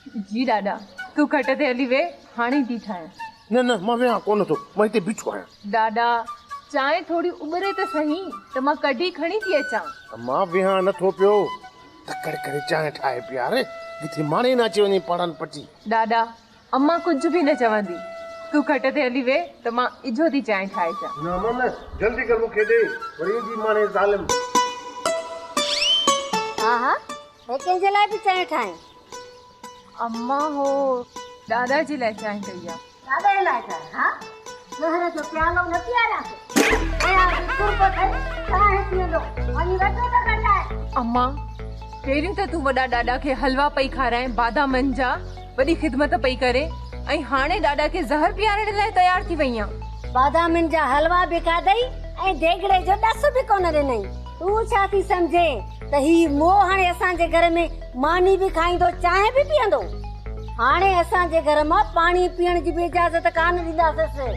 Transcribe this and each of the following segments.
जी दादा तू खट ते हली वे हाणे थी ठाहियां। न न मां विया कोन थो, मां हिते बीठो आहियां। दादा चांहि थोड़ी उबरे त सही त मां कढी खणी थी अचां। मां विया नथो पियो, तकड़ करे चांहि ठाहे पिया रे, जिथे माणे न अची वञे पढ़नि पची। दादा अम्मा कुझु बि न चवंदी, तू खट ते हली वे त मां इजो थी चांहि ठाहे अचां। न जल्दी कर मूंखे ॾे, वरी जी माणे ज़ालिम। हाँ हाँ हे कंहिंजे लाइ बि चांहि ठाहे? अम्मा हो दादा जे लाइ चांहि कई आहे। दादा जे लाइ ठाहे? हाँ ज़हर जो प्यालो न पीआरियासीं ऐं आज कुर्ब थे चांहि पीअंदो वञी वठो त कंदाए। अम्मा पहिरियों त तूं वॾा ॾाॾा खे हलवा पई खाराए बादामनि जा, वॾी ख़िदमत पई करे, ऐं हाणे ॾाॾा खे ज़हर पीआरण लाइ तयार थी वई आहे। बादामनि जा हलवा बि खाधई ऐं देगड़े जो ॾस बि कोन ॾिनई। तूं छा थी सम्झे त ही मोह हाणे असांजे घर में मानी बि खाईंदो चांहि बि पीअंदो? हाणे असांजे घर मां पाणी पीअण जी बि इजाज़त कान ॾींदासीं।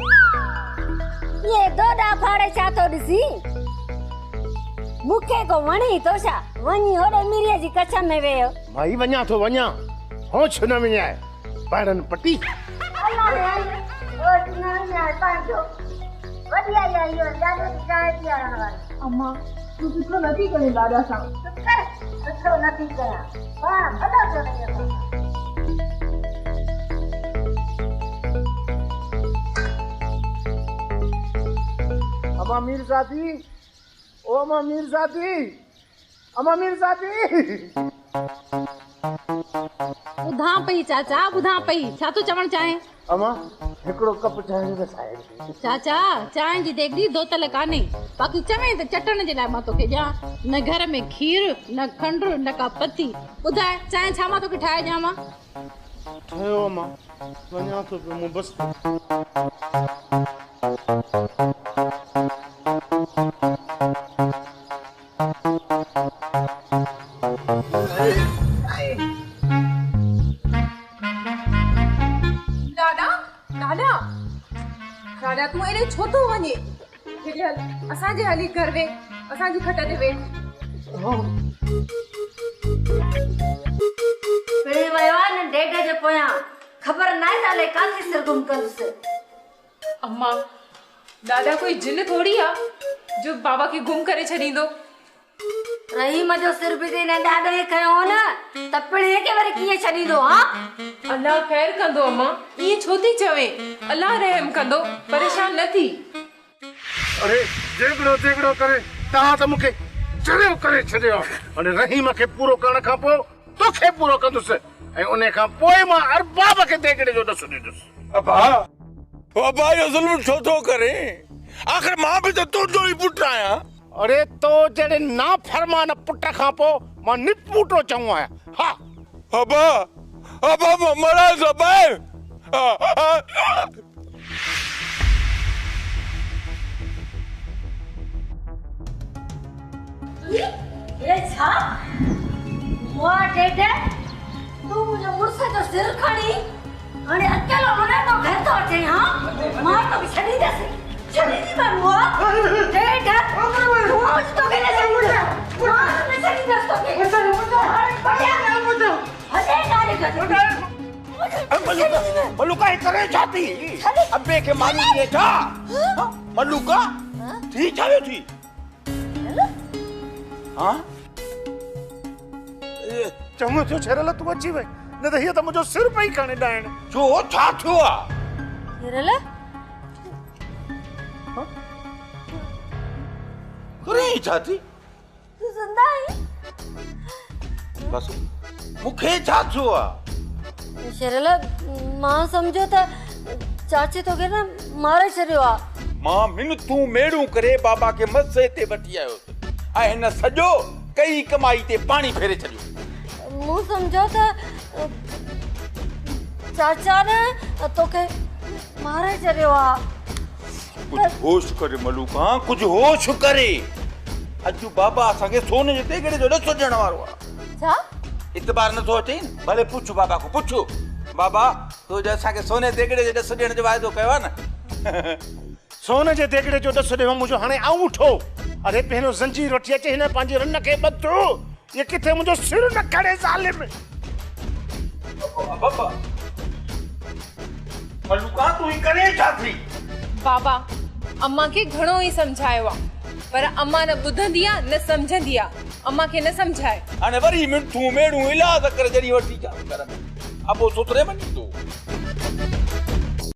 ये दोडा फाड़े छा थो ॾिसी? मूंखे को वणी तो छा? वञी होॾे मिरीअ जी कच्छ में वेहो। भाई वञा थो वञा, होश न विञाए पढ़नि पटी। अल्लाह रे होश न विञाए पंहिंजो वॾी आई आहे इहो ॾाढो चांहि पीआरण वारी। अम्मा तू सुठो नथी करे ॾाॾा सां। सुठो नथी कयां, हा भलो थियो वञे। अमा मीरज़ादी, ओ अमा मीरज़ादी, अमा मीरज़ादी। ॿुधां पई चाचा, ॿुधां पई, छा तूं चवणु चाहें? अमा हिकिड़ो कप चांहि जो साइड। चाचा चांहि जी देगड़ी धोतल कान्हे, बाक़ी चवें त चटण जे लाइ मां तोखे ॾियां। न घर में खीर न खंडु न का पती। ॿुधाए चांहि छा मां तोखे ठाहे ॾियां? मां ठहियो अमा, वञा थो पियो मूं बसि। दादा तूं एॾे छो थो वञे? असांजे हली घर वे, असांजी खट ते वे। पिणे वियो आहे न ॾेढ जे पोयां, ख़बर नाहे नाले काथे सिर गुम कंदुसि। अम्मा दादा कोई जिन थोड़ी आहे जो बाबा खे गुम करे छॾींदो। रहीम जो सिर बि न ॾाॾे खयो न त पिणे खे वरी कीअं छॾींदो? हाँ अल्लाह ख़ैर कंदो अम्मा, ईअं छो थी चवे? अल्लाह रहम कंदो, परेशान न थी। अरे जेगड़ो करे तव्हां त मूंखे चरियो करे छॾियो। हाणे रहीम खे पूरो करण खां पोइ तोखे पूरो कंदुसि, ऐं उन खां पोइ मां अरबाब खे देगड़े जो ॾसु ॾींदुसि। अबा इहो ज़ुल्म छो थो करे? आख़िर मां बि त तुंहिंजो ई पुटु आहियां। अरे तो जड़े ना फरमान पुट खां पोइ मां निपुटो चऊं आहियां। हा अबा मरा ज़बाए। ये छा? मोआ ॾेढ तूं मुंहिंजो मुड़ुस जो सिर खणी हाणे अकेलो मने तो घर तो अचे? हाँ मां तो छॾींदसि, छॾींदी मां मोआ ॾेढ रोज़ तो के न छॾींदसि, रोज़ न छॾींदसि तोखे। मलुका करे छाती अबे के मानी दे छा? मलुका थी छायो थी? हाँ चङो थियो छरल तूं अची वई, न त हीअ त मुंहिंजो सिर पई खणे ॾाइण। छो छा थियो आहे? हिरल करे छाती? तूं ज़िंदा आहीं? बस मूंखे छा थियो आहे? शरल मां सम्झो त चाचे तोखे न मारे छॾियो आहे। मां मिनतूं मेड़ूं करे बाबा खे मसे ते वठी आयो ऐं हिन सॼो कई कमाई ते पाणी फेरे छॾियो। मूं सम्झो त चाचा न तोखे मारे छॾियो आहे। कुछ होश करे मलूका, कुछ होश करे। अॼु बाबा असांखे सोने जे देगड़े जो ॾसो ॾियण वारो आहे। छा इतबार नथो अचे? भले पुछ बाबा को, पुछ बाबा तो जो असांखे सोने देगड़े जो ॾस ॾियण जो वाइदो कयो आहे न? सोने जे देगड़े जो ॾस ॾियो मुंहिंजो हाणे आऊं अरे पहिरियों ज़ंजीर वठी अचे हिन पंहिंजे रन खे ॿधो, ये किथे मुंहिंजो सिर न खणे ज़ालिम। बाबा मलूका तू ही करे छा थी? बाबा अम्मा खे घणो ई सम्झायो आहे पर अम्मा न ॿुधंदी आहे न सम्झंदी आहे। अम्मा खे न सम्झाए। हाणे वरी मिठू मेड़ू इलाज करे जड़ी वठी जा घर में अबो सुतरे वञी